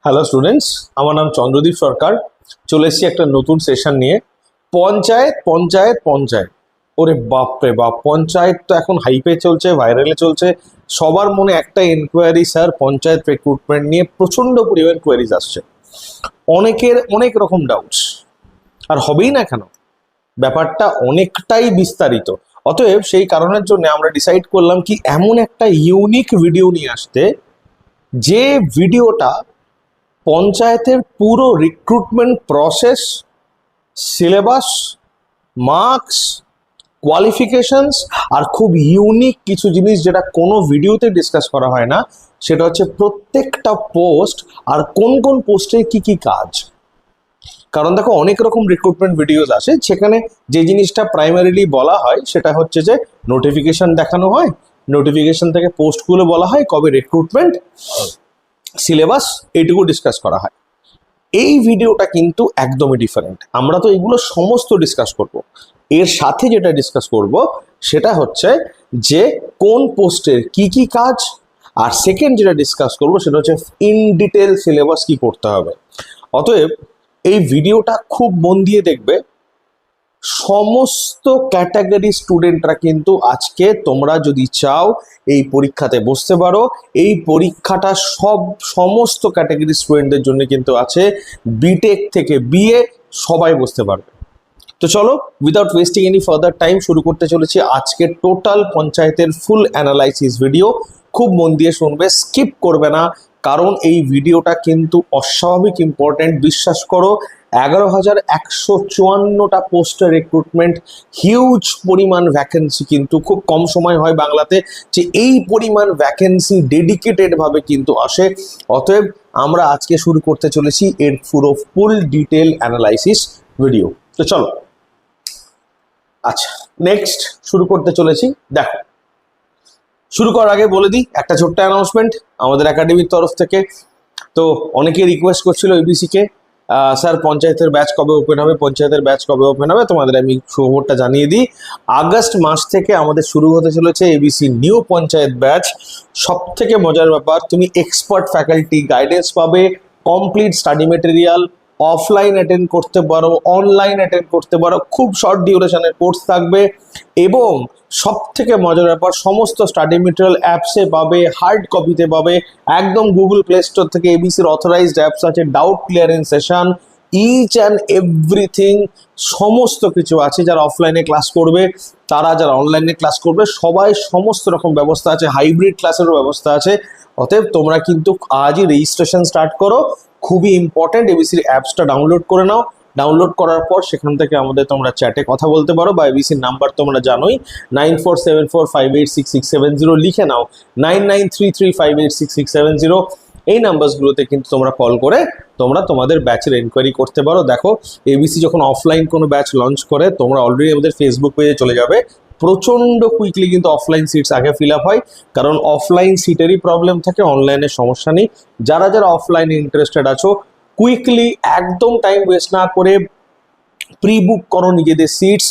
Hello students, আমার নাম চন্দ্রদীপ সরকার। চলে এসেছি একটা নতুন সেশন নিয়ে। পঞ্চায়েত পঞ্চায়েত পঞ্চায়েত, ওরে বাপরে বাপ, পঞ্চায়েত তো এখন হাইপে চলছে, ভাইরালে চলছে। সবার মনে একটা এনকোয়ারি, স্যার পঞ্চায়েত রিক্রুটমেন্ট নিয়ে প্রচন্ড পরিমাণ কোয়ারিজ আসছে, অনেকের অনেক রকম ডাউটস। আর হবেই না কেন, ব্যাপারটা অনেকটাই বিস্তারিত। অতএব সেই কারণের জন্য আমরা ডিসাইড করলাম কি এমন একটা ইউনিক ভিডিও নিয়ে আসতে, যে ভিডিওটা পঞ্চায়েতের পুরো recruitment process, syllabus, marks, qualifications আর খুব ইউনিক কিছু জিনিস যেটা কোনো ভিডিওতে ডিসকাস করা হয় না, সেটা হচ্ছে প্রত্যেকটা পোস্ট আর কোন কোন পোস্টে কি কি কাজ। কারণ দেখো, অনেক রকম রিক্রুটমেন্ট ভিডিওস আসে, সেখানে যে জিনিসটা প্রাইমারিলি বলা হয় সেটা হচ্ছে যে নোটিফিকেশন দেখানো হয়, নোটিফিকেশন থেকে পোস্টগুলো বলা হয়, কবে রিক্রুটমেন্ট, সিলেবাস, এইটুকু ডিসকাস করা হয়। এই ভিডিওটা কিন্তু একদমই ডিফারেন্ট। আমরা তো এগুলো সমস্ত ডিসকাস করব, এর সাথে যেটা ডিসকাস করব সেটা হচ্ছে যে কোন পোস্টের কি কি কাজ, আর সেকেন্ড যেটা ডিসকাস করব সেটা হচ্ছে ইন ডিটেল সিলেবাস কি পড়তে হবে। অতএব এই ভিডিওটা খুব মন দিয়ে দেখবে। সমস্ত ক্যাটাগরি স্টুডেন্টরা কিন্তু আজকে, তোমরা যদি চাও এই পরীক্ষাতে বসতে পারো। এই পরীক্ষাটা সমস্ত ক্যাটাগরি স্টুডেন্টদের জন্য কিন্তু আছে, বিটেক থেকে বিএ সবাই বসতে পারবে। তো চলো, without wasting any further time শুরু করতে চলেছি আজকে টোটাল পঞ্চায়েতের ফুল অ্যানালাইসিস ভিডিও। খুব মন দিয়ে শুনবে, স্কিপ করবে না, কারণ এই ভিডিওটা কিন্তু অস্বাভাবিক ইম্পর্টেন্ট। বিশ্বাস করো, 11,154টা পোস্টের রিক্রুটমেন্ট, হিউজ পরিমাণ ভ্যাকেন্সি, কিন্তু খুব কম সময় হয় বাংলাতে যে এই পরিমাণ ভ্যাকেন্সি ডেডিকেটেড ভাবে কিন্তু আসে। অতএব আমরা আজকে শুরু করতে চলেছি এর পুরো ফুল ডিটেল অ্যানালাইসিস ভিডিও। তো চলো, আচ্ছা নেক্সট শুরু করতে চলেছি। দেখো, শুরু করার আগে বলে দিই একটা ছোট্ট অ্যানাউন্সমেন্ট আমাদের একাডেমির তরফ থেকে। তো অনেকে রিকোয়েস্ট করছিল এবিসিকে, স্যার পঞ্চায়েতের ব্যাচ কবে ওপেন হবে, পঞ্চায়েতের ব্যাচ কবে ওপেন হবে। তোমাদের আমি খবরটা জানিয়ে দিই, আগস্ট মাস থেকে আমাদের শুরু হতে চলেছে এবিসি নিউ পঞ্চায়েত ব্যাচ। সব থেকে মজার ব্যাপার, তুমি এক্সপার্ট ফ্যাকাল্টি গাইডেন্স পাবে, complete study material, offline attend করতে পারো, অনলাইন অ্যাটেন্ড করতে পারো, খুব শর্ট ডিউরেশনের কোর্স থাকবে। এবং সব থেকে মজার ব্যাপার, সমস্ত স্টাডি মেটেরিয়াল অ্যাপসে পাবে, হার্ড কপিতে পাবে, একদম গুগল প্লে স্টোর থেকে এবিসির অথরাইজড অ্যাপস আছে, doubt clearance session, each and everything, সমস্ত কিছু আছে। যারা অফলাইনে ক্লাস করবে, তারা যারা অনলাইনে ক্লাস করবে, সবাই সমস্ত রকম ব্যবস্থা আছে, হাইব্রিড ক্লাসেরও ব্যবস্থা আছে। অতএব তোমরা কিন্তু আজই রেজিস্ট্রেশন স্টার্ট করো। খুবই ইম্পর্টেন্ট, এবিসির অ্যাপসটা ডাউনলোড করে নাও। ডাউনলোড করার পর সেখান থেকে আমাদের তোমরা চ্যাটে কথা বলতে পারো, বা এবিসির নাম্বার তোমরা জানোই, 9474586670, লিখে নাও 9933586670। এই নাম্বারগুলোতে কিন্তু তোমরা কল করে তোমরা তোমাদের ব্যাচের এনকোয়ারি করতে পারো। দেখো, এবিসি যখন অফলাইন কোনো ব্যাচ লঞ্চ করে, তোমরা অলরেডি আমাদের ফেসবুক পেজে চলে যাবে, প্রচণ্ড কুইকলি কিন্তু অফলাইন সিটস আগে ফিল আপ হয়, কারণ অফলাইন সিটেরই প্রবলেম থাকে, অনলাইনের সমস্যা নেই। যারা যারা অফলাইনে ইন্টারেস্টেড আছো, কুইকলি একদম টাইম ওয়েস্ট না করে প্রি বুক করো নিজেদের সিটস।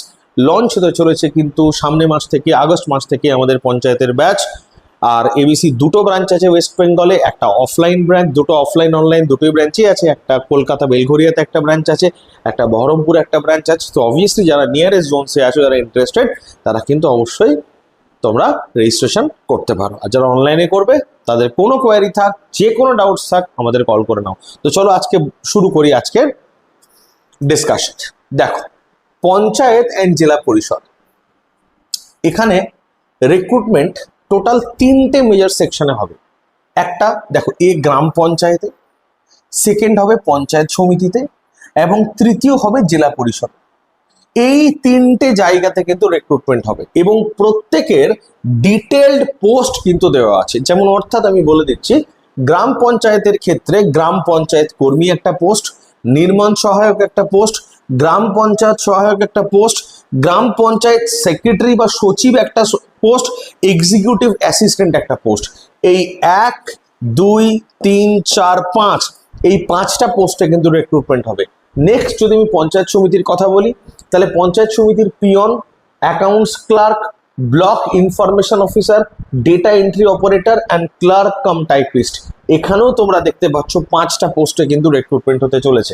লঞ্চ হতে চলেছে কিন্তু সামনে মাস থেকে, আগস্ট মাস থেকে আমাদের পঞ্চায়েতের ব্যাচ। আর এবিসি দুটো ব্রাঞ্চ আছে ওয়েস্ট বেঙ্গলে, একটা অফলাইন ব্রাঞ্চ, দুটো অফলাইন অনলাইন দুটোই ব্রাঞ্চই আছে। একটা কলকাতা বেলঘরিয়াতে একটা ব্রাঞ্চ আছে, একটা বহরমপুরে একটা ব্রাঞ্চ আছে। তো অবভিয়াসলি যারা নিয়ারেস্ট জোনসে আছো, যারা ইন্টারেস্টেড, তারা কিন্তু অবশ্যই তোমরা রেজিস্ট্রেশন করতে পারো। আর যারা অনলাইনে করবে, তাদের কোনো কোয়ারি থাক, যে কোনো ডাউটস থাক, আমাদের কল করে নাও। তো চলো আজকে শুরু করি আজকের ডিসকাশন। দেখো, পঞ্চায়েত অ্যান্ড জেলা পরিষদ, এখানে রিক্রুটমেন্ট টোটাল 3টে মেজর সেকশনে হবে। একটা দেখো, গ্রাম পঞ্চায়েতে, সেকেন্ড হবে পঞ্চায়েত সমিতিতে, এবং তৃতীয় হবে জেলা পরিষদ। এই 3টে জায়গাতে কিন্তু রিক্রুটমেন্ট হবে, এবং প্রত্যেকের ডিটেলড পোস্ট কিন্তু দেওয়া আছে। যেমন অর্থাৎ আমি বলে দিচ্ছি, গ্রাম পঞ্চায়েতের ক্ষেত্রে গ্রাম পঞ্চায়েত কর্মী একটা পোস্ট, নির্মাণ সহায়ক একটা পোস্ট, গ্রাম পঞ্চায়েত সহায়ক একটা পোস্ট, গ্রাম পঞ্চায়েত সেক্রেটারি বা সচিব একটা পোস্ট, এক্সিকিউটিভ অ্যাসিস্ট্যান্ট একটা পোস্ট। এই 1, 2, 3, 4, 5, এই 5টা পোস্টে কিন্তু রিক্রুটমেন্ট হবে। নেক্সট যদি আমি পঞ্চায়েত সমিতির কথা বলি, তাহলে পঞ্চায়েত সমিতির peon, accounts clerk, block information officer, data entry operator and clerk cum typist. এখানেও তোমরা দেখতে পাচ্ছ 5টা পোস্টে কিন্তু রিক্রুটমেন্ট হতে চলেছে।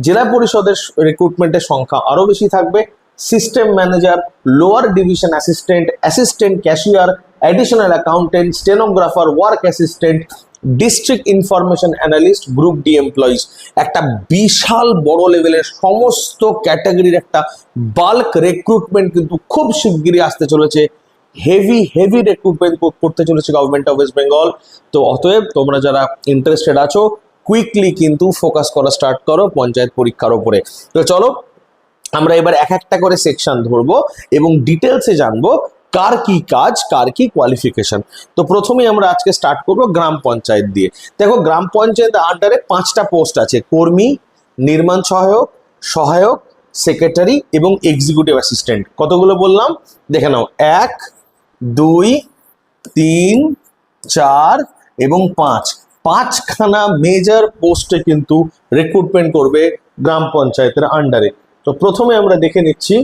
জেলা পরিষদের রিক্রুটমেন্টের সংখ্যা আরো বেশি থাকবে। System manager, lower division assistant, assistant cashier, additional accountant, stenographer, work assistant, district information analyst, group D employees. একটা বিশাল বড় লেভেলের সমস্ত ক্যাটাগরির একটা বাল্ক রিক্রুটমেন্ট কিন্তু খুব শিগগিরই আসতে চলেছে। হেভি রিক্রুটমেন্ট করতে চলেছে গভর্নমেন্ট অফ ওয়েস্ট বেঙ্গল। তো অতএব তোমরা যারা ইন্টারেস্টেড আছো কুইকলি কিন্তু ফোকাস করা স্টার্ট করো পঞ্চায়েত পরীক্ষার উপরে। তো চলো আমরা এবার এক একটা করে সেকশন ধরবো এবং ডিটেলসে জানবো কার কি কাজ, কার কি কোয়ালিফিকেশন। তো প্রথমেই আমরা আজকে স্টার্ট করবো গ্রাম পঞ্চায়েত দিয়ে। দেখো গ্রাম পঞ্চায়েত আন্ডারে 5টা পোস্ট আছে, কর্মী, নির্মাণ সহায়ক, সহায়ক, সেক্রেটারি এবং এক্সিকিউটিভ অ্যাসিস্ট্যান্ট। কতগুলো বললাম দেখে নাও, 1, 2, 3, 4 এবং 5। 5খানা মেজর পোস্টে কিন্তু রিক্রুটমেন্ট করবে গ্রাম পঞ্চায়েতের আন্ডারে। তো প্রথমে আমরা দেখে নিচ্ছি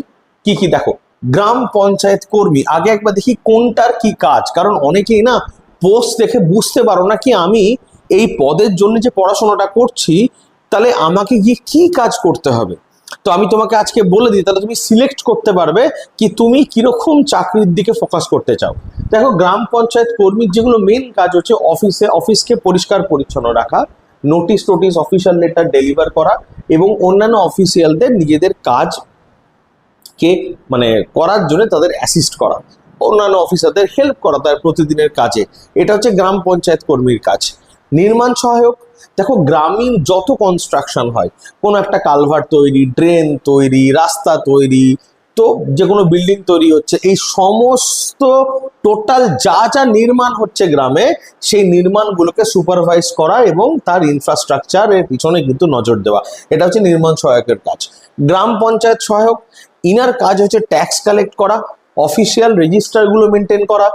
কি কি। দেখো গ্রাম পঞ্চায়েত কর্মী, আগে একবার দেখি কোনটার কি কাজ, কারণ অনেকেই না পোস্ট দেখে বুঝতে পারো না কি আমি এই পদের জন্য যে পড়াশোনাটা করছি তাহলে আমাকে গিয়ে কি কাজ করতে হবে। তো আমি তোমাকে আজকে বলে দিই, তাহলে তুমি সিলেক্ট করতে পারবে কি তুমি কিরকম চাকরির দিকে ফোকাস করতে চাও। দেখো গ্রাম পঞ্চায়েত কর্মীর যেগুলো মেন কাজ হচ্ছে অফিসকে পরিষ্কার পরিচ্ছন্ন রাখা, নোটিশ অফিসিয়াল লেটার ডেলিভার করা এবং অন্যান্য অফিসিয়ালদের নিজেদের কাজ কে মানে করার জন্য তাদের অ্যাসিস্ট করা, অন্যান্য অফিসারদের হেল্প করা তার প্রতিদিনের কাজে। এটা হচ্ছে গ্রাম পঞ্চায়েত কর্মীর কাজ। নির্মাণ সহায়ক, দেখো গ্রামীণ যত কনস্ট্রাকশন হয়, কোনো একটা কালভার্ট তৈরি, ড্রেন তৈরি, রাস্তা তৈরি, তো যে কোনো বিল্ডিং তৈরি হচ্ছে, এই সমস্ত টোটাল যা যা নির্মাণ হচ্ছে গ্রামে সেই নির্মাণগুলোকে সুপারভাইজ করা এবং তার ইনফ্রাস্ট্রাকচারের পিছনে কিন্তু নজর দেওয়া, এটা হচ্ছে নির্মাণ সহায়কের কাজ। গ্রাম পঞ্চায়েত সহায়ক, ইনার কাজ হচ্ছে ট্যাক্স কালেক্ট করা, অফিসিয়াল রেজিস্টারগুলো মেনটেন করা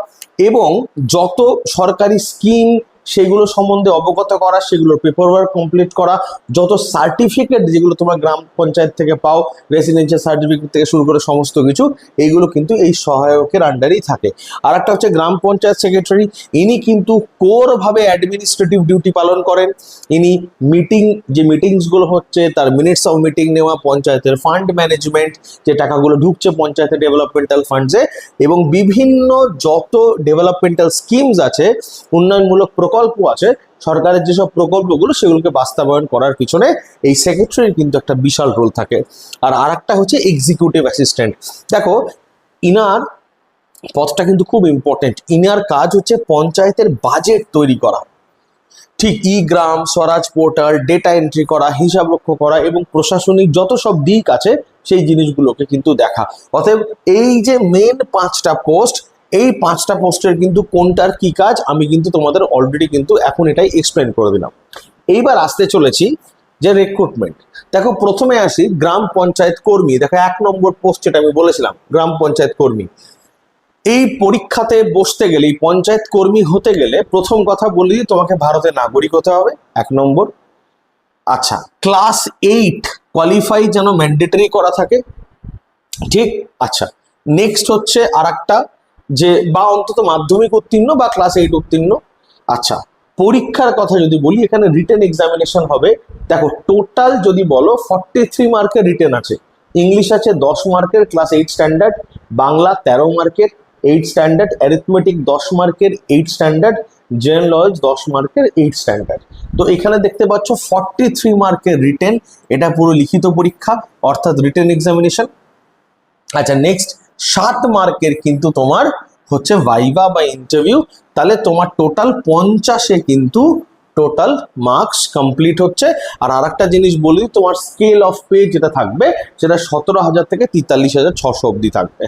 এবং যত সরকারি স্কিম সেগুলো সম্বন্ধে অবগত করা, সেগুলোর পেপার ওয়ার্ক কমপ্লিট করা, যত সার্টিফিকেট যেগুলো তোমরা গ্রাম পঞ্চায়েত থেকে পাও, রেসিডেন্সিয়াল সার্টিফিকেট থেকে শুরু করে সমস্ত কিছু, এইগুলো কিন্তু এই সহায়কের আন্ডারেই থাকে। আর একটা হচ্ছে গ্রাম পঞ্চায়েত সেক্রেটারি, ইনি কিন্তু কোরভাবে অ্যাডমিনিস্ট্রেটিভ ডিউটি পালন করেন। ইনি মিটিংসগুলো হচ্ছে তার মিনিটস অফ মিটিং নেওয়া, পঞ্চায়েতের ফান্ড ম্যানেজমেন্ট, যে টাকাগুলো ঢুকছে পঞ্চায়েতের ডেভেলপমেন্টাল ফান্ডসে এবং বিভিন্ন যত ডেভেলপমেন্টাল স্কিমস আছে, উন্নয়নমূলক প্রকল্প আছে, সরকারের যেসব প্রকল্পগুলো সেগুলোকে বাস্তবায়ন করার পিছনে এই সেক্রেটারির কিন্তু একটা বিশাল রোল থাকে। আর একটা হচ্ছে এক্সিকিউটিভ অ্যাসিস্ট্যান্ট। দেখো ইনার পদটা কিন্তু খুব ইম্পর্টেন্ট। ইনার কাজ হচ্ছে পঞ্চায়েতের বাজেট তৈরি করা, ঠিক গ্রাম স্বরাজ পোর্টাল, ডেটা এন্ট্রি করা, হিসাব রক্ষা করা এবং প্রশাসনিক যত সব দিক আছে সেই জিনিসগুলোকে কিন্তু দেখা। অতএব এই যে মেন 5টা পোস্ট, এই 5টা পোস্টের কিন্তু কোনটার কি কাজ আমি কিন্তু তোমাদের অলরেডি কিন্তু এখন এটাই এক্সপ্লেন করে দিলাম। এইবার আসতে চলেছি যে রিক্রুটমেন্ট। দেখো প্রথমে আসি গ্রাম পঞ্চায়েত কর্মী। দেখো 1 নম্বর পোস্ট যেটা আমি বলেছিলাম গ্রাম পঞ্চায়েত কর্মী। এই পরীক্ষাতে বসতে গেলে, এই পঞ্চায়েত কর্মী হতে গেলে প্রথম কথা বলি তোমাকে ভারতের নাগরিক হতে হবে 1 নম্বর। আচ্ছা, ক্লাস 8 কোয়ালিফাই যেন ম্যান্ডেটরি করা থাকে, ঠিক। আচ্ছা নেক্সট হচ্ছে আর একটা যে বা অন্তত মাধ্যমিক উত্তীর্ণ বা ক্লাস 8 উত্তীর্ণ। আচ্ছা পরীক্ষার কথা যদি বলি, এখানে রিটেন এক্সামিনেশন হবে। দেখো টোটাল যদি বলো 43 মার্কের রিটেন আছে, ইংলিশ আছে 10 মার্কের ক্লাস 8 স্ট্যান্ডার্ড, বাংলা 13 মার্কের 8 স্ট্যান্ডার্ড, অ্যারিথমেটিক 10 মার্কের 8 স্ট্যান্ডার্ড, জেনারেল নলেজ 10 মার্কের 8 স্ট্যান্ডার্ড। তো এখানে দেখতে পাচ্ছ 43 মার্কের রিটেন, এটা পুরো লিখিত পরীক্ষা অর্থাৎ রিটেন এক্সামিনেশন। আচ্ছা নেক্সট 7 মার্কের কিন্তু তোমার হচ্ছে ভাইভা বা ইন্টারভিউ, তাহলে তোমার টোটাল 50-এ কিন্তু টোটাল মার্কস কমপ্লিট হচ্ছে। আর আরেকটা জিনিস বলি, তোমার স্কেল অফ পে যেটা থাকবে সেটা 17,000 থেকে 43,600 অবধি থাকবে।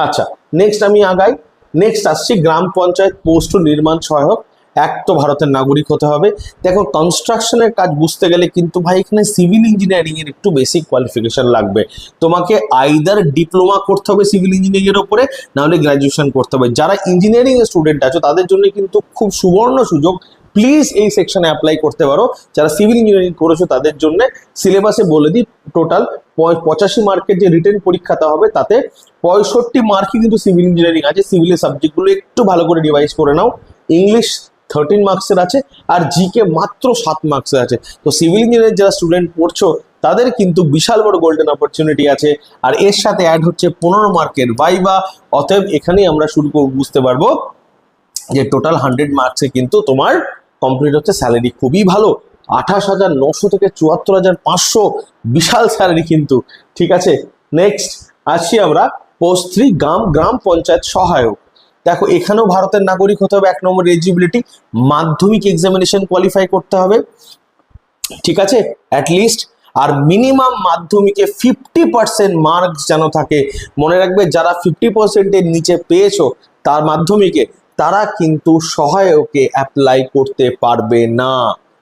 আচ্ছা নেক্সট আমি আগাই। নেক্সট আসছি গ্রাম পঞ্চায়েত পোস্ট নির্মাণ সহায়ক। এক তো ভারতের নাগরিক হতে হবে। দেখো কনস্ট্রাকশনের কাজ বুঝতে গেলে কিন্তু ভাই এখানে সিভিল ইঞ্জিনিয়ারিং এর একটু বেসিক কোয়ালিফিকেশন লাগবে। তোমাকে আইদার ডিপ্লোমা করতে হবে সিভিল ইঞ্জিনিয়ারিং এর উপরে, নাহলে গ্রাজুয়েশন করতে হবে। যারা ইঞ্জিনিয়ারিং এর স্টুডেন্ট আছো তাদের জন্য কিন্তু খুব সুবর্ণ সুযোগ, প্লিজ এই সেকশনে অ্যাপ্লাই করতে পারো। যারা সিভিল ইঞ্জিনিয়ারিং করেছো তাদের জন্য সিলেবাসে বলে দিই টোটাল 85 মার্কের যে রিটেন পরীক্ষাটা হবে তাতে 65 মার্কই কিন্তু সিভিল ইঞ্জিনিয়ারিং আছে। সিভিলের সাবজেক্টগুলো একটু ভালো করে রিভাইজ করে নাও। ইংলিশ 13 মার্কসের আছে, আর জিকে মাত্র 7 মার্কসের আছে। তো সিভিল ইঞ্জিনিয়ারিং যারা স্টুডেন্ট পড়ছো তাদের কিন্তু বিশাল বড় গোল্ডেন অপরচুনিটি আছে। আর এর সাথে অ্যাড হচ্ছে 15 মার্কের ভাইবা। অতএব এখানেই আমরা শুরু করব, বুঝতে পারবো যে টোটাল 100 মার্কসে কিন্তু তোমার কমপ্লিট হচ্ছে। স্যালারি খুবই ভালো, 28,900 থেকে 74,500, বিশাল স্যালারি কিন্তু। ঠিক আছে, নেক্সট আসছি আমরা পোস্ট 3 গ্রাম পঞ্চায়েত সহায়ক। দেখো এখানেও ভারতের নাগরিক হতে হবে, 1 নম্বর এলিজিবিলিটি, মাধ্যমিক এক্সামিনেশন কোয়ালিফাই করতে হবে। ঠিক আছে, অ্যাটলিস্ট। আর মিনিমাম মাধ্যমিকে 50% মার্কস যেন থাকে। মনে রাখবে যারা 50%-এর নিচে পেয়েছো তার মাধ্যমিকে, তারা কিন্তু সহায়কে অ্যাপ্লাই করতে পারবে না।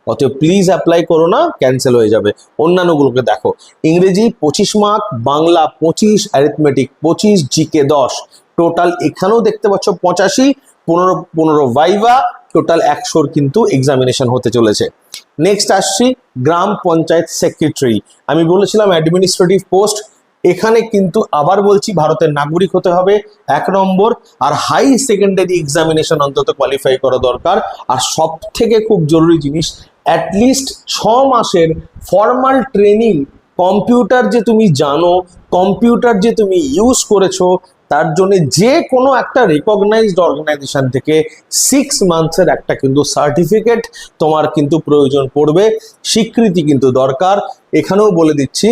অতএব প্লিজ অ্যাপ্লাই করো না, ক্যান্সেল হয়ে যাবে। অন্যান্যগুলোকে দেখো, ইংরেজি 25 mark, Bangla 25, arithmetic 25, GK 10। Total এখানেও দেখতে পাচ্ছ 85, 15 ভাইভা, টোটাল 100 কিন্তু এক্সামিনেশন হতে চলেছে। নেক্সট আসছি গ্রাম পঞ্চায়েত সেক্রেটারি। আমি বলেছিলাম অ্যাডমিনিস্ট্রেটিভ পোস্ট। এখানে কিন্তু আবার বলছি ভারতের নাগরিক হতে হবে 1 নম্বর, আর হাই সেকেন্ডারি এক্সামিনেশন অন্তত কোয়ালিফাই করা দরকার। আর সব থেকে খুব জরুরি জিনিস, অ্যাটলিস্ট 6 মাসের ফর্মাল ট্রেনিং, কম্পিউটার যে তুমি জানো, কম্পিউটার যে তুমি ইউজ করেছো, তার জন্য যে কোনো একটা রিকগনাইজড অর্গানাইজেশন থেকে 6 মান্থসের একটা কিন্তু সার্টিফিকেট তোমার কিন্তু প্রয়োজন পড়বে, স্বীকৃতি কিন্তু দরকার। এখানেও বলে দিচ্ছি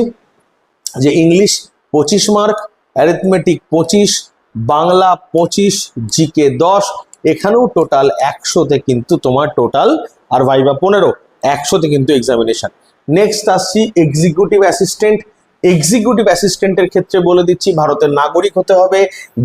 যে English 25 mark, arithmetic 25, Bangla 25, GK 10। এখানেও টোটাল 100তে কিন্তু তোমার টোটাল, আর ভাইভা 15, 100তে কিন্তু এক্সামিনেশন। নেক্সট আসছি এক্সিকিউটিভ অ্যাসিস্ট্যান্ট। এক্সিকিউটিভ অ্যাসিস্ট্যান্টের ক্ষেত্রে বলে দিচ্ছি ভারতের নাগরিক হতে হবে,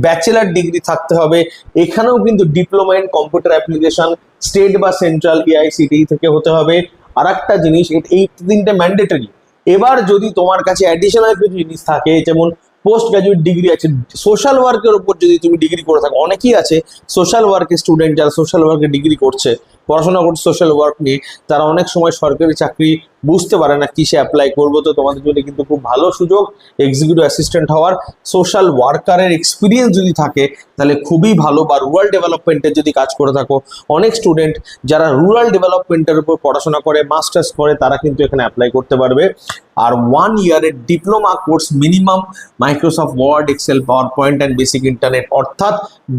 ব্যাচেলার ডিগ্রি থাকতে হবে। এখানেও কিন্তু diploma in computer application state বা সেন্ট্রাল এআইসিটি থেকে হতে হবে। আর একটা জিনিস, এই 3টে ম্যান্ডেটরি। এবার যদি তোমার কাছে অ্যাডিশনাল কিছু জিনিস থাকে, যেমন পোস্ট গ্রাজুয়েট ডিগ্রি আছে, সোশ্যাল ওয়ার্কের উপর যদি তুমি ডিগ্রি করে থাকো, অনেকেই আছে সোশ্যাল ওয়ার্কের স্টুডেন্ট যারা সোশ্যাল ওয়ার্কে ডিগ্রি করছে, পড়াশোনা করছে সোশ্যাল ওয়ার্ক নিয়ে, তারা অনেক সময় সরকারি চাকরি বুঝতে পারে না কিসে অ্যাপ্লাই করবো। তো তোমাদের জন্য কিন্তু খুব ভালো সুযোগ এক্সিকিউটিভ অ্যাসিস্ট্যান্ট হওয়ার। সোশ্যাল ওয়ার্কারের এক্সপিরিয়েন্স যদি থাকে তাহলে খুবই ভালো, বা রুরাল ডেভেলপমেন্টের যদি কাজ করে থাকো, অনেক স্টুডেন্ট যারা রুরাল ডেভেলপমেন্টের উপর পড়াশোনা করে মাস্টার্স করে তারা কিন্তু এখানে অ্যাপ্লাই করতে পারবে। আর 1 ইয়ারের diploma course minimum Microsoft Word, Excel, power point and basic internet, অর্থাৎ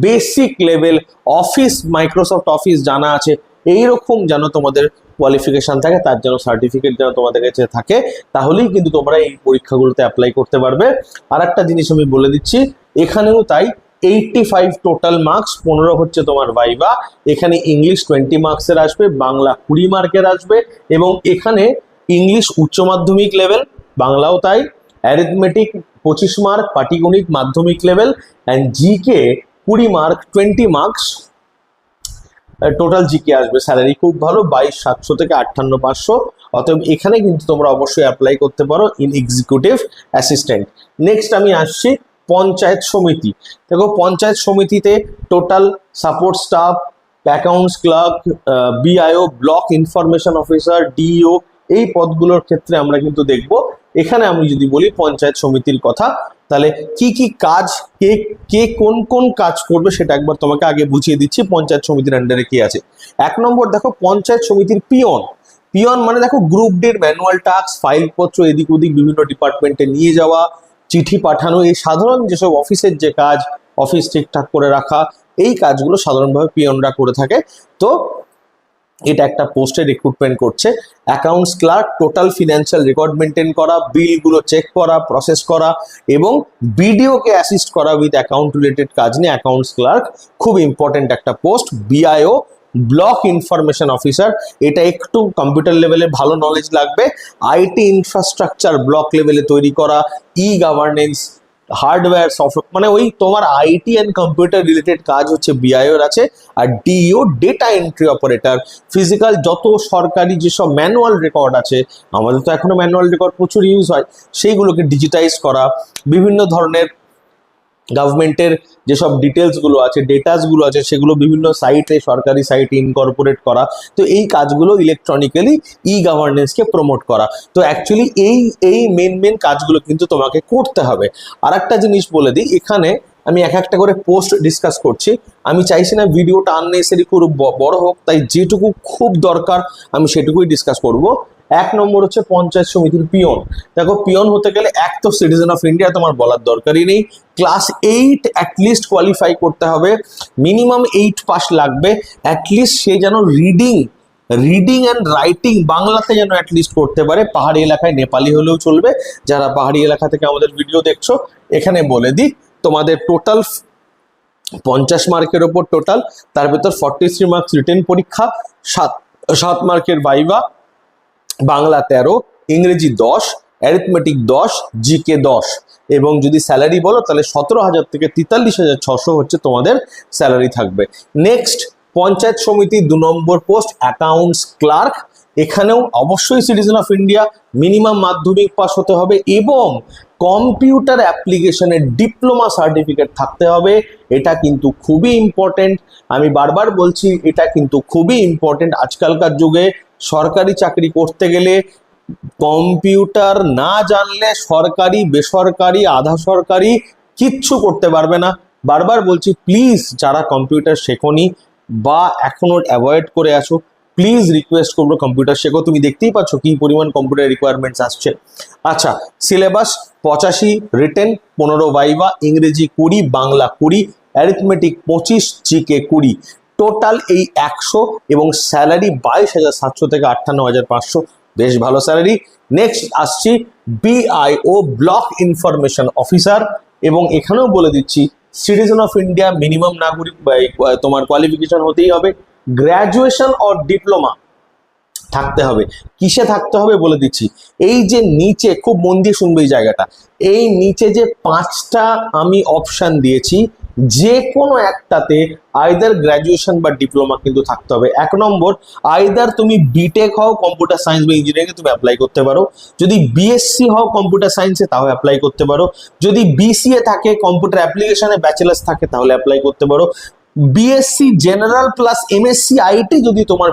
basic level office, Microsoft office জানা আছে, এইরকম যেন তোমাদের কোয়ালিফিকেশন থাকে, তার যেন সার্টিফিকেট যেন তোমাদের কাছে থাকে, তাহলেই কিন্তু তোমরা এই পরীক্ষাগুলোতে অ্যাপ্লাই করতে পারবে। আর একটা জিনিস আমি বলে দিচ্ছি, এখানেও তাই 85 টোটাল মার্কস, 15 হচ্ছে তোমার ভাইভা। এখানে ইংলিশ 20 মার্কসের আসবে, বাংলা 20 মার্কের আসবে, এবং এখানে ইংলিশ উচ্চ মাধ্যমিক লেভেল, বাংলাও তাই। অ্যারিথমেটিক 25 মার্ক, পাটিগণিত মাধ্যমিক level, and GK 20 mark, 20 marks total GK আসবে। স্যালারি খুব ভালো, 22,700 থেকে 58,500। অতএব এখানে কিন্তু তোমরা অবশ্যই অ্যাপ্লাই করতে পারো ইন এক্সিকিউটিভ অ্যাসিস্ট্যান্ট। নেক্সট আমি আসছি পঞ্চায়েত সমিতি। দেখো পঞ্চায়েত সমিতিতে total support staff, accounts clerk, BIO, block information officer, DEO, এই পদগুলোর ক্ষেত্রে আমরা কিন্তু দেখব। এখানে আমি যদি বলি পঞ্চায়েত সমিতির কথা, তাহলে কি কি কাজ, কে কোন কোন কাজ করবে সেটা একবার তোমাকে আগে বুঝিয়ে দিচ্ছি পঞ্চায়েত সমিতির আন্ডারে কি আছে। 1 নম্বর দেখো পঞ্চায়েত সমিতির পিয়ন। পিয়ন মানে দেখো গ্রুপ ডির ম্যানুয়াল টাস্ক, ফাইলপত্র এদিক ওদিক বিভিন্ন ডিপার্টমেন্টে নিয়ে যাওয়া, চিঠি পাঠানো, এই সাধারণ যেসব অফিসের যে কাজ, অফিস ঠিকঠাক করে রাখা, এই কাজগুলো সাধারণভাবে পিয়নরা করে থাকে। তো এটা একটা পোস্টে রিক্রুটমেন্ট করছে। Accounts clerk, total financial record maintain করা, বিলগুলো চেক করা, প্রসেস করা, এবং বিডিওকে অ্যাসিস্ট করা উইথ অ্যাকাউন্ট রিলেটেড কাজ নিয়ে অ্যাকাউন্টস ক্লার্ক, খুব ইম্পর্টেন্ট একটা post. BIO, block information officer, এটা একটু কম্পিউটার লেভেলে ভালো নলেজ লাগবে। আইটি ইনফ্রাস্ট্রাকচার ব্লক লেভেলে তৈরি করা, ই গভর্নেন্স, হার্ডওয়্যার, সফটওয়্যার, মানে ওই তোমার আইটি অ্যান্ড কম্পিউটার রিলেটেড কাজ হচ্ছে বিআইওর আছে। আর DEO data entry operator, physical যত সরকারি যেসব ম্যানুয়াল রেকর্ড আছে, আমাদের তো এখনো ম্যানুয়াল রেকর্ড প্রচুর ইউজ হয়, সেইগুলোকে ডিজিটাইজ করা, বিভিন্ন ধরনের গভর্নমেন্টের যেসব ডিটেলসগুলো আছে, ডেটাসগুলো আছে, সেগুলো বিভিন্ন সাইটে, সরকারি সাইটে ইনকর্পোরেট করা। তো এই কাজগুলো ইলেকট্রনিক্যালি ই গভর্নেন্সকে প্রমোট করা। তো অ্যাকচুয়ালি এই এই মেন কাজগুলো কিন্তু তোমাকে করতে হবে। আর একটা জিনিস বলে দিই, এখানে আমি এক একটা করে পোস্ট ডিসকাস করছি, আমি চাইছি না ভিডিওটা আননেসেসারি খুব বড় হোক, তাই যেটুকু খুব দরকার আমি সেটুকুই ডিসকাস করব। এক নম্বর হচ্ছে পঞ্চায়েত সমিতির পিয়ন। দেখো, পিয়ন হতে গেলে এক তো সিটিজেন অফ ইন্ডিয়া, তোমার বলার দরকারই নেই, ক্লাস 8 অ্যাটলিস্ট কোয়ালিফাই করতে হবে, মিনিমাম 8 পাস লাগবে, অ্যাটলিস্ট সে যেন রিডিং অ্যান্ড রাইটিং বাংলাতে যেন অ্যাটলিস্ট করতে পারে। পাহাড়ি এলাকায় নেপালি হলেও চলবে। যারা পাহাড়ি এলাকা থেকে আমাদের ভিডিও দেখছো, এখানে বলে দিই, তোমাদের টোটাল 50 মার্কের ওপর টোটাল, তার ভেতর 43 মার্কস রিটেন পরীক্ষা, 7 মার্কের ভাইভা, বাংলা 13, ইংরেজি 10, অ্যারিথমেটিক 10, জিকে 10। এবং যদি স্যালারি বলো তাহলে 17,000 থেকে 43,600 হচ্ছে তোমাদের স্যালারি থাকবে। নেক্সট, পঞ্চায়েত সমিতি 2 নম্বর পোস্ট অ্যাকাউন্টস ক্লার্ক। এখানেও অবশ্যই citizen of India, minimum Madhyamik pass হতে হবে এবং কম্পিউটার অ্যাপ্লিকেশনের ডিপ্লোমা সার্টিফিকেট থাকতে হবে। এটা কিন্তু খুবই ইম্পর্টেন্ট, আমি বারবার বলছি এটা কিন্তু খুবই ইম্পর্টেন্ট। আজকালকার যুগে সরকারি চাকরি করতে গেলে কম্পিউটার না জানলে সরকারি, বেসরকারি, আধা সরকারি কিচ্ছু করতে পারবে না। বারবার বলছি, প্লিজ যারা কম্পিউটার শেখোনি বা এখনো অ্যাভয়েড করে আছো, প্লিজ রিকোয়েস্ট করবো কম্পিউটার শেখো। তুমি দেখতেই পাচ্ছ কি পরিমাণ কম্পিউটার রিকোয়ারমেন্টস আসছে। আচ্ছা, সিলেবাস 85, রিটেন 15, ভাইভা, ইংরেজি 20, বাংলা 20, অ্যারিথমেটিক 25, জিকে 20, টোটাল এই 100 এবং স্যালারি 22,700 থেকে 58,500, বেশ ভালো স্যালারি। নেক্সট আসছি বিআইও, ব্লক ইনফরমেশন অফিসার, এবং এখানেও বলে দিচ্ছি সিটিজেন অফ ইন্ডিয়া, মিনিমাম নাগরিক তোমার কোয়ালিফিকেশন হতেই হবে, গ্র্যাজুয়েশন অর ডিপ্লোমা থাকতে হবে। কিসে থাকতে হবে বলে দিচ্ছি, এই যে নিচে, খুব মন দিয়ে শুনবে এই জায়গাটা, এই নিচে যে 5টা আমি অপশন দিয়েছি, যে কোনো একটাতে আইদার গ্র্যাজুয়েশন বা ডিপ্লোমা কিন্তু থাকতে হবে। 1 নম্বর, আইদার তুমি বিটেক হও কম্পিউটার সায়েন্স বা ইঞ্জিনিয়ারিং, তুমি অ্যাপ্লাই করতে পারো। যদি বিএসসি হও কম্পিউটার সায়েন্সে, তাও অ্যাপ্লাই করতে পারো। যদি বিসিএ থাকে, কম্পিউটার অ্যাপ্লিকেশনে ব্যাচেলার্স থাকে, তাহলে অ্যাপ্লাই করতে পারো। BSc general plus MSc IT যদি তোমার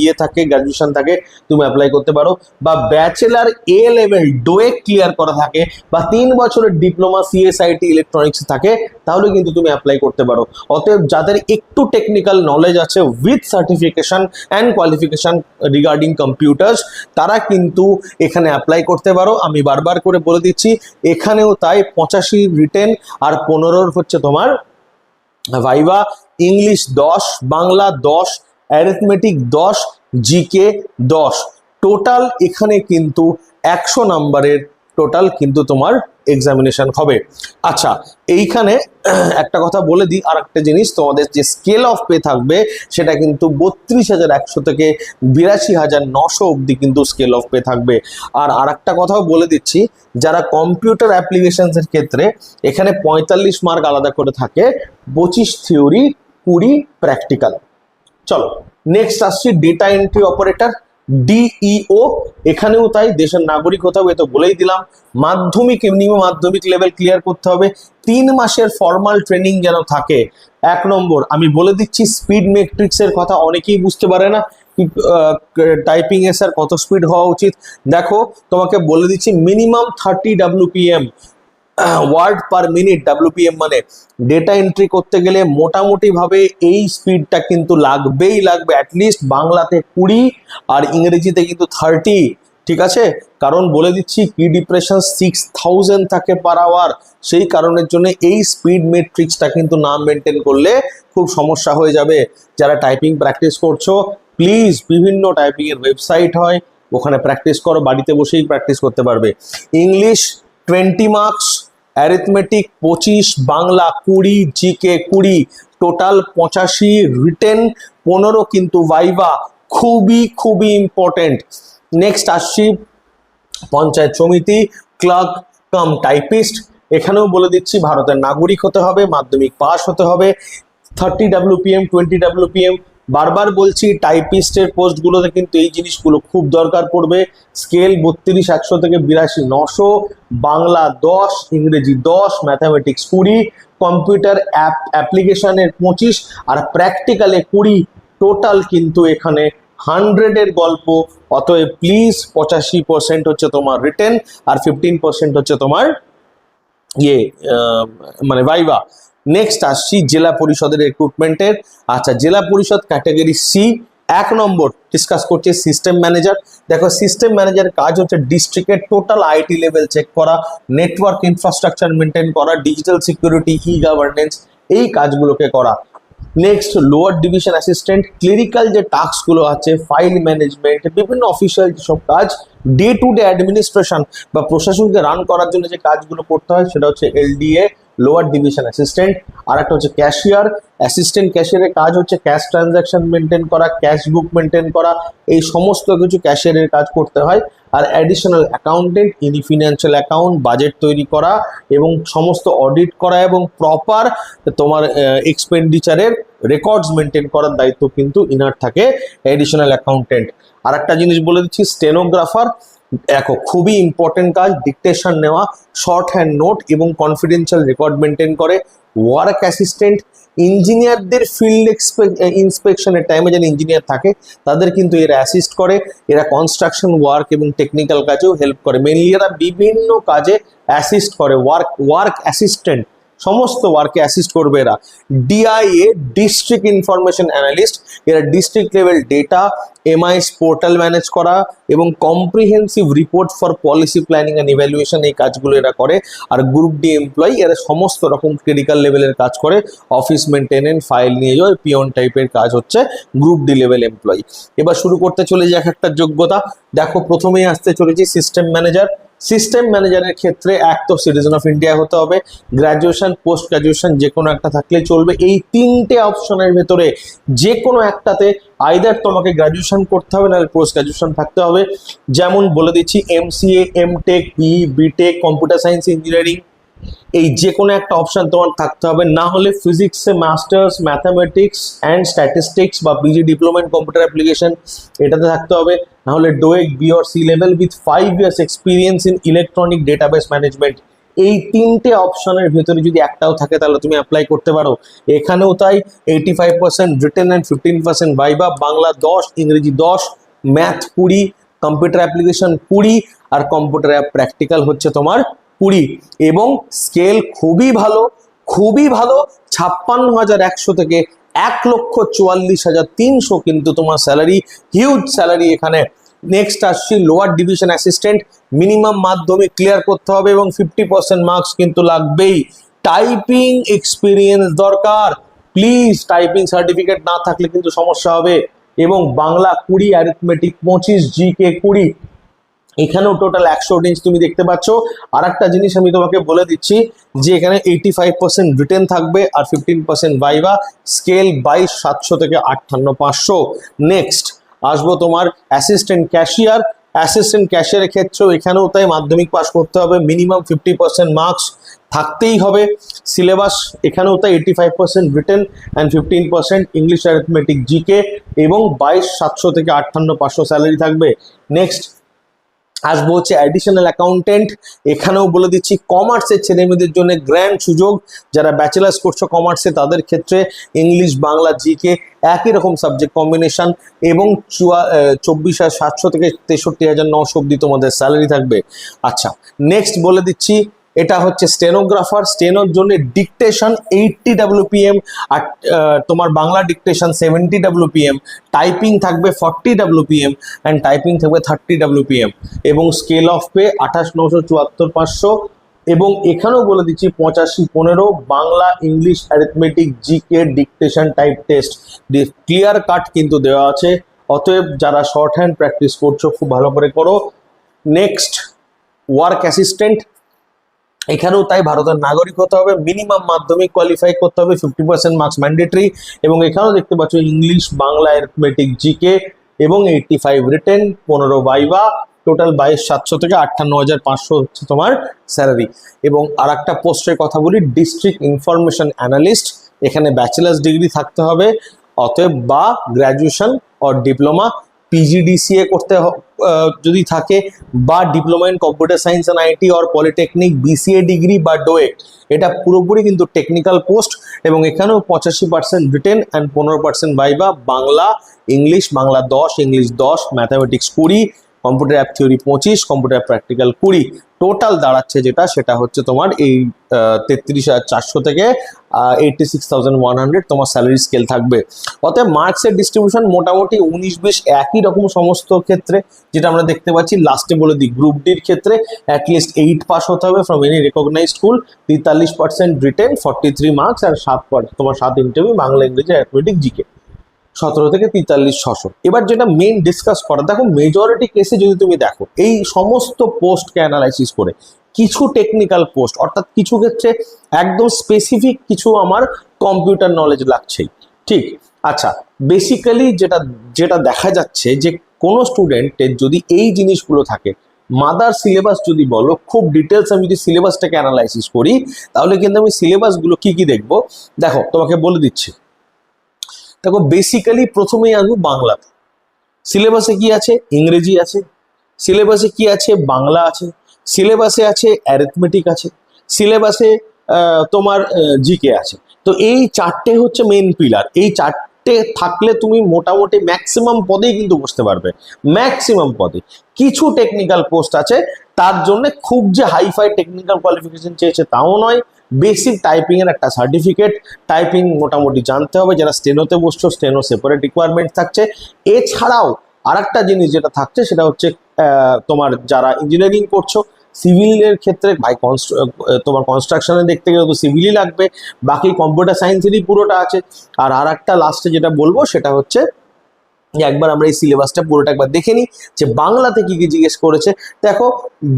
ইয়ে থাকে, গ্র্যাজুয়েশন থাকে, তুমি অ্যাপ্লাই করতে পারো। বা ব্যাচেলার এ লেভেল ডোয়েক ক্লিয়ার করা থাকে, বা 3 বছরের ডিপ্লোমা সিএসআইটি ইলেকট্রনিক্স থাকে, তাহলে কিন্তু তুমি অ্যাপ্লাই করতে পারো। অতএব যাদের একটু টেকনিক্যাল নলেজ আছে with certification and qualification regarding computers, তারা কিন্তু এখানে অ্যাপ্লাই করতে পারো। আমি বারবার করে বলে দিচ্ছি, এখানেও তাই 85 রিটেন আর 15 হচ্ছে তোমার viva, English 10, Bangla 10, arithmetic 10, GK 10, total এখানে কিন্তু 100 নাম্বারের টোটাল কিন্তু তোমার এক্সামিনেশন হবে। আচ্ছা, এইখানে একটা কথা বলে দিই, আর একটা জিনিস, তোমাদের যে স্কেল অফ পে থাকবে সেটা কিন্তু 32,100 থেকে 82,900 অবধি কিন্তু স্কেল অফ পে থাকবে। আর একটা কথাও বলে দিচ্ছি, যারা কম্পিউটার অ্যাপ্লিকেশনসের ক্ষেত্রে এখানে 45 মার্ক আলাদা করে থাকে, 25 থিওরি, 20 প্র্যাকটিক্যাল। চলো নেক্সট আসছি ডেটা এন্ট্রি অপারেটর, ডিইও। এখানেও তাই, দেশের নাগরিক হতে হবে, তো বলেই দিলাম। মাধ্যমিক, মিনিমাম মাধ্যমিক লেভেল ক্লিয়ার করতে হবে, 3 মাসের ফর্মাল ট্রেনিং যেন থাকে। 1 নম্বর, আমি বলে দিচ্ছি স্পিড মেট্রিক্সের কথা অনেকেই বুঝতে পারে না, টাইপিং এ স্যার কত স্পিড হওয়া উচিত। দেখো, তোমাকে বলে দিচ্ছি minimum 30 WPM, word per minute. WPM মানে ডেটা এন্ট্রি করতে গেলে মোটামুটি ভাবে এই স্পিডটা কিন্তু লাগবেই লাগবে, অ্যাটলিস্ট বাংলাতে 20 আর ইংরেজিতে কিন্তু 30, ঠিক আছে? কারণ বলে দিচ্ছি কি ডিপ্রেশন 6000 থাকে পার আওয়ার, সেই কারণের জন্য এই স্পিড মেট্রিক্সটা কিন্তু না মেনটেন করলে খুব সমস্যা হয়ে যাবে। যারা টাইপিং প্র্যাকটিস করছো, প্লিজ বিভিন্ন টাইপিং এর ওয়েবসাইট হয়, ওখানে প্র্যাকটিস করো, বাড়িতে বসেই প্র্যাকটিস করতে পারবে। English 20 marks, arithmetic 25, Bangla 20, GK 20, total 85, written 15 কিন্তু ভাইভা, খুবই ইম্পর্টেন্ট। নেক্সট আসছি পঞ্চায়েত সমিতি ক্লার্ক কাম টাইপিস্ট। এখানেও বলে দিচ্ছি ভারতের নাগরিক হতে হবে, মাধ্যমিক পাস হতে হবে, 30 WPM, 20 WPM। বারবার বলছি টাইপিস্টের পোস্টগুলোতে কিন্তু এই জিনিসগুলো খুব দরকার পড়বে। স্কেল 32,100 থেকে 82,900, বাংলা 10, ইংরেজি 10, ম্যাথামেটিক্স 20, কম্পিউটার অ্যাপ্লিকেশনের 25 আর প্র্যাকটিক্যালে 20, টোটাল কিন্তু এখানে 100-এর গল্প। অতএব প্লিজ 85% হচ্ছে তোমার রিটেন আর 15% হচ্ছে তোমার মানে ভাইবা। নেক্সট আসছি জেলা পরিষদের রিক্রুটমেন্টের। আচ্ছা, জেলা পরিষদ ক্যাটাগরি সি, 1 নম্বর ডিসকাস করছে সিস্টেম ম্যানেজার। দেখো, সিস্টেম ম্যানেজারের কাজ হচ্ছে ডিস্ট্রিক্টের টোটাল আইটি লেভেল চেক করা, নেটওয়ার্ক ইনফ্রাস্ট্রাকচার মেনটেন করা, ডিজিটাল সিকিউরিটি, ই গভর্নেন্স, এই কাজগুলোকে করা। নেক্সট লোয়ার ডিভিশন অ্যাসিস্ট্যান্ট, ক্লিরিক্যাল যে টাস্কগুলো আছে, ফাইল ম্যানেজমেন্ট, বিভিন্ন অফিসিয়াল যেসব কাজ, ডে টু ডে অ্যাডমিনিস্ট্রেশন বা প্রশাসনকে রান করার জন্য যে কাজগুলো করতে হয় সেটা হচ্ছে এলডিএ, লোয়ার ডিভিশন অ্যাসিস্ট্যান্ট। আর একটা হচ্ছে ক্যাশিয়ার, অ্যাসিস্ট্যান্ট ক্যাশিয়ারের কাজ হচ্ছে ক্যাশ ট্রানজাকশন মেনটেন করা, ক্যাশ বুক মেনটেন করা, এই সমস্ত কিছু ক্যাশিয়ারের কাজ করতে হয়। আর অ্যাডিশনাল অ্যাকাউন্টেন্ট, ইনি ফিনান্সিয়াল অ্যাকাউন্ট, বাজেট তৈরি করা এবং সমস্ত অডিট করা এবং প্রপার তোমার এক্সপেন্ডিচারের রেকর্ডস মেনটেন করার দায়িত্ব কিন্তু ইনার থাকে, অ্যাডিশনাল অ্যাকাউন্টেন্ট। আর একটা জিনিস বলে দিচ্ছি, স্টেনোগ্রাফার, দেখো খুবই ইম্পর্টেন্ট কাজ, ডিকটেশন নেওয়া, শর্ট হ্যান্ড নোট এবং কনফিডেন্সিয়াল রেকর্ড মেনটেন করে। ওয়ার্ক অ্যাসিস্ট্যান্ট, ইঞ্জিনিয়ারদের ফিল্ড ইন্সপেকশনের টাইমে যেন ইঞ্জিনিয়ার থাকে তাদের কিন্তু এরা অ্যাসিস্ট করে, এরা কনস্ট্রাকশন ওয়ার্ক এবং টেকনিক্যাল কাজেও হেল্প করে, মেনলি এরা বিভিন্ন কাজে অ্যাসিস্ট করে। ওয়ার্ক অ্যাসিস্ট্যান্ট সমস্ত ওয়ার্কে অ্যাসিস্ট করবে এরা। ডিআইএ, ডিস্ট্রিক্ট ইনফরমেশন অ্যানালিস্ট, এরা district level data, MIS portal manage করা এবং comprehensive report for policy planning and evaluation, এই কাজগুলো এরা করে। আর গ্রুপ ডি এমপ্লয়ি, এরা সমস্ত রকম ক্রিটিক্যাল লেভেলের কাজ করে, অফিস মেনটেনেন্স, ফাইল নিয়ে যাওয়া, পিওন টাইপের কাজ হচ্ছে গ্রুপ ডি লেভেল এমপ্লয়ি। এবার শুরু করতে চলে যাক একটা যোগ্যতা। দেখো, প্রথমেই আসতে চলেছি সিস্টেম ম্যানেজার। সিস্টেম ম্যানেজারের ক্ষেত্রে এক তো সিটিজেন অফ ইন্ডিয়া হতে হবে, গ্র্যাজুয়েশন, পোস্ট গ্র্যাজুয়েশন যে কোনো একটা থাকলেই চলবে। এই 3টে অপশনের ভেতরে যে কোনো একটাতে আইদার তোমাকে গ্র্যাজুয়েশন করতে হবে নাহলে পোস্ট গ্র্যাজুয়েশন থাকতে হবে। যেমন বলে দিচ্ছি, MCA, MTech, BTech, computer science engineering, এই যে কোনো একটা অপশন তোমার থাকতে হবে। না হলে ফিজিক্সে মাস্টার্স, ম্যাথামেটিক্স অ্যান্ড স্ট্যাটিস্টিক্স বা PG diploma in computer application, এটাতে থাকতে হবে। না হলে DOEACC B or C level with 5 years experience in electronic database management. এই 3টে অপশনের ভেতরে যদি একটাও থাকে তাহলে তুমি অ্যাপ্লাই করতে পারো। এখানেও তাই 85% রিটেন অ্যান্ড 15% ভাইবা। বাংলা 10, ইংরেজি 10, ম্যাথ 20, কম্পিউটার অ্যাপ্লিকেশন 20 আর কম্পিউটার অ্যাপ প্র্যাকটিক্যাল হচ্ছে তোমার 20। এবং স্কেল খুবই ভালো, খুবই ভালো, 56,100 থেকে 1,44,300 কিন্তু তোমার স্যালারি, হিউজ স্যালারি এখানে। নেক্সট আসছি লোয়ার ডিভিশন অ্যাসিস্ট্যান্ট, মিনিমাম মাধ্যমিক ক্লিয়ার করতে হবে এবং 50% মার্কস কিন্তু লাগবেই। টাইপিং এক্সপিরিয়েন্স দরকার, প্লিজ টাইপিং সার্টিফিকেট না থাকলে কিন্তু সমস্যা হবে। এবং বাংলা 20, অ্যারিথমেটিক 25, জিকে 20, এখানেও টোটাল 100 রেঞ্জ তুমি দেখতে পাচ্ছ। আর একটা জিনিস আমি তোমাকে বলে দিচ্ছি যে এখানে 85% রিটেন থাকবে আর 15% ভাইবা। স্কেল 22,700 থেকে 58,500। নেক্সট আসবো তোমার অ্যাসিস্ট্যান্ট ক্যাশিয়ার। অ্যাসিস্ট্যান্ট ক্যাশিয়ারের ক্ষেত্রেও এখানেও তাই মাধ্যমিক পাস করতে হবে, মিনিমাম 50% মার্কস থাকতেই হবে। সিলেবাস এখানেও তাই 85% written and 15% English, arithmetic, GK এবং 22,700 থেকে 58,500 স্যালারি থাকবে। নেক্সট আসবো হচ্ছে অ্যাডিশনাল অ্যাকাউন্টেন্ট। এখানেও বলে দিচ্ছি কমার্সের ছেলেমেয়েদের জন্য গ্র্যান্ড সুযোগ, যারা ব্যাচেলার্স করছো কমার্সে তাদের ক্ষেত্রে ইংলিশ, বাংলা, জিকে একই রকম সাবজেক্ট কম্বিনেশন এবং 24,700 থেকে 63,900 অব্দি তোমাদের স্যালারি থাকবে। আচ্ছা, নেক্সট বলে দিচ্ছি এটা হচ্ছে স্টেনোগ্রাফার। স্টেনোর জন্য ডিকটেশন 80 WPM আর তোমার বাংলা ডিকটেশন 70 WPM, টাইপিং থাকবে 40 WPM অ্যান্ড টাইপিং থাকবে 30 WPM এবং স্কেল অফ পে 28,974,500। এবং এখানেও বলে দিচ্ছি 85-15 Bangla, English, arithmetic, GK, dictation type test, clear cut কিন্তু দেওয়া আছে। অতএব যারা শর্ট হ্যান্ড প্র্যাকটিস করছো খুব ভালো করে করো। নেক্সট ওয়ার্ক অ্যাসিস্ট্যান্ট, এখানেও তাই ভারতের নাগরিক হতে হবে, মিনিমাম মাধ্যমিক কোয়ালিফাই করতে হবে, 50% মার্কস ম্যান্ডেটরি। এবং এখানেও দেখতে পাচ্ছ ইংলিশ, বাংলা, অ্যারিথমেটিক, জিকে এবং 85 রিটেন, 15 ভাইবা, টোটাল 22,700 থেকে 58,500 হচ্ছে তোমার স্যালারি। এবং আর একটা পোস্টের কথা বলি, ডিস্ট্রিক্ট ইনফরমেশন অ্যানালিস্ট। এখানে ব্যাচেলার্স ডিগ্রি থাকতে হবে, অতএব বা গ্র্যাজুয়েশন অর ডিপ্লোমা, পিজিডিসিএ করতে যদি থাকে, বা diploma in computer science and IT or polytechnic, BCA degree বা ডোয়েট, এটা পুরোপুরি কিন্তু টেকনিক্যাল পোস্ট। এবং এখানেও 85% written and 15% viva. Bangla, English, Bangla 10, English 10, mathematics 20, computer app theory 25, computer app practical 20। Total দাঁড়াচ্ছে সেটা হচ্ছে তোমার এই 33,400 থেকে 86,100 তোমার স্যালারি স্কেল থাকবে। অতএব মার্কসের ডিস্ট্রিবিউশন মোটামুটি 19-20 একই রকম সমস্ত ক্ষেত্রে, যেটা আমরা দেখতে পাচ্ছি। লাস্টে বলে দিই, গ্রুপ ডির ক্ষেত্রে অ্যাটলিস্ট 8 পাস হতে হবে from any recognize school, 43% written, 43 marks, আর 7 ইন্টারভিউ, বাংলা, ইংরেজি, অ্যাথমেটিক, জিকে। 17 থেকে 43,600। এবার যেটা মেইন ডিসকাস করা, দেখো মেজরিটি কেসে যদি তুমি দেখো এই সমস্ত পোস্টকে অ্যানালাইসিস করে, কিছু টেকনিক্যাল পোস্ট, অর্থাৎ কিছু ক্ষেত্রে একদম স্পেসিফিক কিছু আমার কম্পিউটার নলেজ লাগছেই, ঠিক। আচ্ছা, বেসিক্যালি যেটা দেখা যাচ্ছে যে কোনো স্টুডেন্টের যদি এই জিনিসগুলো থাকে, মাদার সিলেবাস যদি বলো, খুব ডিটেলস আমি যদি সিলেবাসটাকে অ্যানালাইসিস করি, তাহলে কিন্তু আমি সিলেবাসগুলো কি কি দেখবো, দেখো তোমাকে বলে দিচ্ছি। দেখো বেসিক্যালি প্রথমেই আসবো বাংলাতে। সিলেবাসে কি আছে? ইংরেজি আছে। সিলেবাসে কি আছে? বাংলা আছে। সিলেবাসে আছে অ্যারিথমেটিক আছে। সিলেবাসে তোমার জিকে আছে। তো এই চারটে হচ্ছে মেন পিলার। এই চারটে থাকলে তুমি মোটামুটি ম্যাক্সিমাম পদেই কিন্তু বসতে পারবে, ম্যাক্সিমাম পদে। কিছু টেকনিক্যাল পোস্ট আছে, তার জন্য খুব যে হাইফাই টেকনিক্যাল কোয়ালিফিকেশন চেয়েছে তাও নয়, বেসিক টাইপিং এর একটা সার্টিফিকেট, টাইপিং মোটামুটি জানতে হবে। যারা স্টেনোতে বসছো, স্টেনো সেপারেট রিকোয়ারমেন্ট থাকছে। এছাড়াও আরেকটা জিনিস যেটা থাকছে সেটা হচ্ছে তোমার যারা ইঞ্জিনিয়ারিং করছো, সিভিলের ক্ষেত্রে ভাই তোমার কনস্ট্রাকশনে দেখতে গেলে তো সিভিলই লাগবে, বাকি কম্পিউটার সায়েন্সেরই পুরোটা আছে। আর একটা লাস্টে যেটা বলবো সেটা হচ্ছে একবার আমরা এই সিলেবাসটা পুরোটা একবার দেখে নিই যে বাংলাতে কি কি জিজ্ঞেস করেছে। দেখো,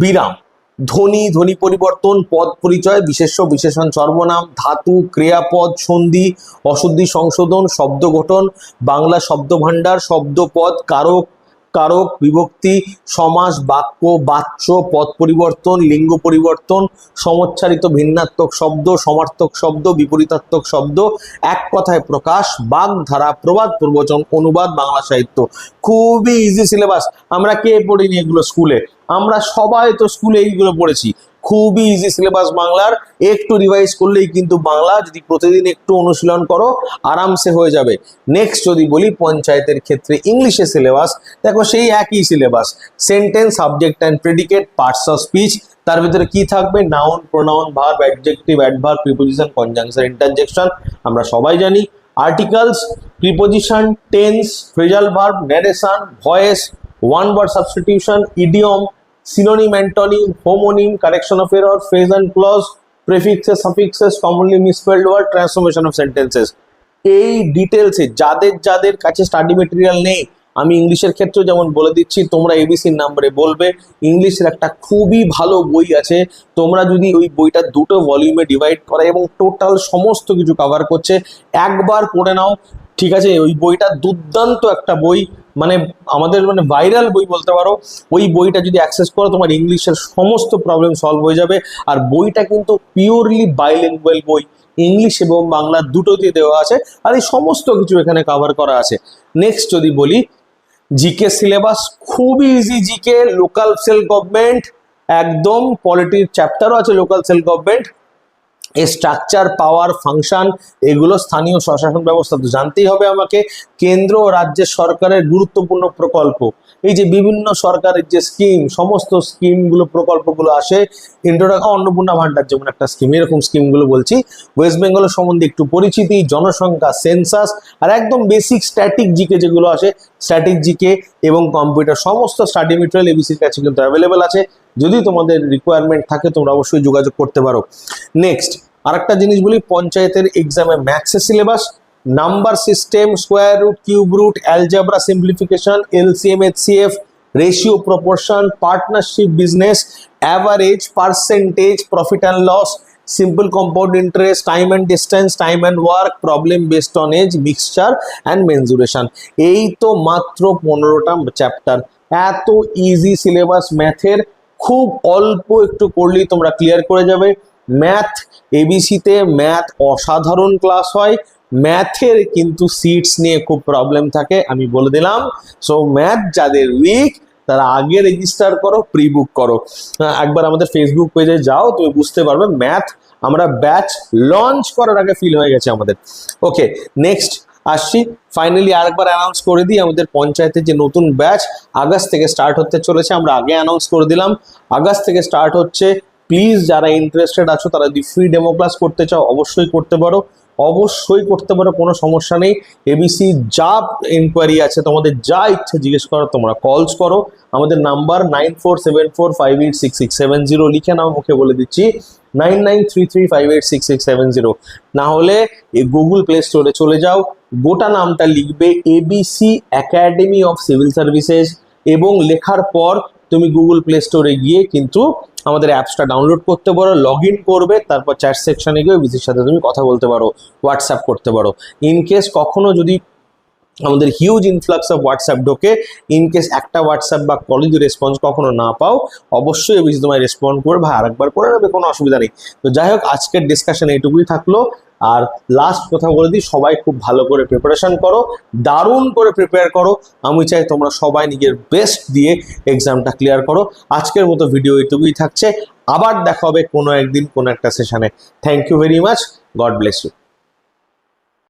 বিরাম, ধ্বনি পরিবর্তন, পদ পরিচয়, বিশেষ্য, বিশেষণ, সর্বনাম, ধাতু, ক্রিয়াপদ, সন্ধি, অশুদ্ধি সংশোধন, শব্দ গঠন, বাংলা শব্দ ভাণ্ডার, শব্দপদ, কারক, কারক, বিভক্তি, সমাস, বাক্য, বাচ্য, পদ পরিবর্তন, লিঙ্গ পরিবর্তন, সমচ্চারিত ভিন্নাত্মক শব্দ, সমার্থক শব্দ, বিপরীতার্থক শব্দ, এক কথায় প্রকাশ, বাগধারা, প্রবাদ, প্রবচন, অনুবাদ, বাংলা সাহিত্য। খুবই ইজি সিলেবাস। আমরা কে পড়িনি এগুলো স্কুলে? আমরা সবাই তো স্কুলে এইগুলো পড়েছি। খুবই ইজি সিলেবাস বাংলার, একটু রিভাইজ করলেই কিন্তু বাংলা যদি প্রতিদিন একটু অনুশীলন করো আরামসে হয়ে যাবে। নেক্সট যদি বলি পঞ্চায়েতের ক্ষেত্রে ইংলিশে সিলেবাস, দেখো সেই একই syllabus, sentence, subject and predicate, parts of speech, তার ভিতরে কি থাকবে? Noun, pronoun, verb, adjective, adverb, preposition, conjunction, interjection, আমরা সবাই জানি। Articles, preposition, tense, phrasal verb, narration, voice, one word substitution, idiom, synonym, antonym, homonym, correction of error, phrase and clause, prefixes, suffixes, commonly misspelled word, transformation of sentences। এই ডিটেলসে যাদের কাছে study material নেই, আমি ইংলিশের ক্ষেত্রেও যেমন বলে দিচ্ছি, তোমরা এবিসির নাম্বারে বলবে। ইংলিশের একটা খুবই ভালো বই আছে, তোমরা যদি ওই বইটা দুটো ভলিউমে ডিভাইড করা এবং টোটাল সমস্ত কিছু কভার করছে, একবার পড়ে নাও, ঠিক আছে? ওই বইটা দুর্দান্ত একটা বই, মানে আমাদের ভাইরাল বই বলতে পারো। ওই বইটা যদি অ্যাক্সেস করো, তোমার ইংলিশের সমস্ত প্রবলেম সলভ হয়ে যাবে। আর বইটা কিন্তু পিওরলি বাইলিঙ্গুয়াল বই, ইংলিশ এবং বাংলা দুটোতে দেওয়া আছে, আর এই সমস্ত কিছু এখানে কভার করা আছে। নেক্সট যদি বলি জিকে সিলেবাস, খুবই easy GK. Local self government, একদম পলিটির চ্যাপ্টারও আছে local self government, structure, power, function, এগুলো স্থানীয় স্বশাসন ব্যবস্থা তো জানতেই হবে আমাকে। কেন্দ্র ও রাজ্যের সরকারের গুরুত্বপূর্ণ প্রকল্প, এই যে বিভিন্ন সরকারের যে স্কিম, সমস্ত স্কিমগুলো, প্রকল্পগুলো আসে। অন্নপূর্ণা ভান্ডার যেমন একটা স্কিম, এরকম স্কিমগুলো বলছি। ওয়েস্ট বেঙ্গলের সম্বন্ধে একটু পরিচিতি, জনসংখ্যা, সেন্সাস, আর একদম বেসিক স্ট্যাটিক জিকে যেগুলো আসে, স্ট্যাটিক জিকে এবং কম্পিউটার, সমস্ত স্টাডি মেটেরিয়াল এবিসির কাছে কিন্তু অ্যাভেলেবেল আছে। যদি তোমাদের রিকোয়ারমেন্ট থাকে তোমরা অবশ্যই যোগাযোগ করতে পারো। নেক্সট আরেকটা জিনিস বলি, পঞ্চায়েতের এক্সামে ম্যাথসের syllabus, number system, square root, cube root, algebra, simplification, LCM, HCF, ratio, proportion, partnership, business, average, percentage, profit and loss, simple compound interest, time and distance, time and work, problem based on age, mixture and mensuration. এই তো মাত্র 15টা chapter. এত easy syllabus ম্যাথের, খুব অল্প একটু করলেই তোমরা ক্লিয়ার করে যাবে। ম্যাথ এবিসিতে ম্যাথ অসাধারণ ক্লাস হয়, ম্যাথের কিন্তু সিটস নিয়ে খুব প্রবলেম থাকে, আমি বলে দিলাম। সো ম্যাথ যাদের উইক তারা আগে রেজিস্টার করো, প্রি বুক করো। একবার আমাদের ফেসবুক পেজে যাও, তুমি বুঝতে পারবে ম্যাথ আমরা ব্যাচ লঞ্চ করার আগে ফিল হয়ে গেছে আমাদের। ওকে, নেক্সট আসছি। ফাইনালি আরেকবার অ্যানাউন্স করে দিই, আমাদের পঞ্চায়েতের যে নতুন ব্যাচ আগস্ট থেকে স্টার্ট হতে চলেছে, আমরা আগে অ্যানাউন্স করে দিলাম আগস্ট থেকে স্টার্ট হচ্ছে। প্লিজ যারা ইন্টারেস্টেড আছো, তারা যদি ফ্রি ডেমো ক্লাস করতে চাও অবশ্যই করতে পারো, অবশ্যই করতে পারো, কোনো সমস্যা নেই। এবিসি যা ইনকোয়ারি আছে, তোমাদের যা ইচ্ছে জিজ্ঞেস করো, তোমরা কলস করো। আমাদের নাম্বার 9474586670, লিখে নাও, মুখে বলে দিচ্ছি 9933586670। না হলে এই গুগল প্লে স্টোরে চলে যাও, গোটা নামটা লিখবে ABC academy of civil services, এবং লেখার পর তুমি গুগল প্লে স্টোরে গিয়ে কিন্তু আমাদের অ্যাপসটা ডাউনলোড করতে পারো, লগ ইন করবে, তারপর চ্যাট সেকশনে গিয়ে বিসির সাথে তুমি কথা বলতে পারো, হোয়াটসঅ্যাপ করতে পারো। ইন কেস কখনো যদি আমাদের হিউজ ইনফ্লাক্স অফ হোয়াটসঅ্যাপ ঢোকে, ইন কেস একটা হোয়াটসঅ্যাপ বা কলে যদি রেসপন্স কখনো না পাও, অবশ্যই এবিসি তোমায় রেসপন্ড করবে, ভাই আরেকবার করে নেবে, কোনো অসুবিধা নেই। তো যাই হোক, আজকের ডিসকাশন এইটুকুই থাকলো। আর লাস্ট কথা বলে দিই, সবাই খুব ভালো করে প্রিপারেশন করো, দারুণ করে প্রিপেয়ার করো। আমি চাই তোমরা সবাই নিজের বেস্ট দিয়ে এক্সামটা ক্লিয়ার করো। আজকের মতো ভিডিও এইটুকুই থাকছে, আবার দেখা হবে কোনো একদিন কোনো একটা সেশনে। Thank you very much, God bless you.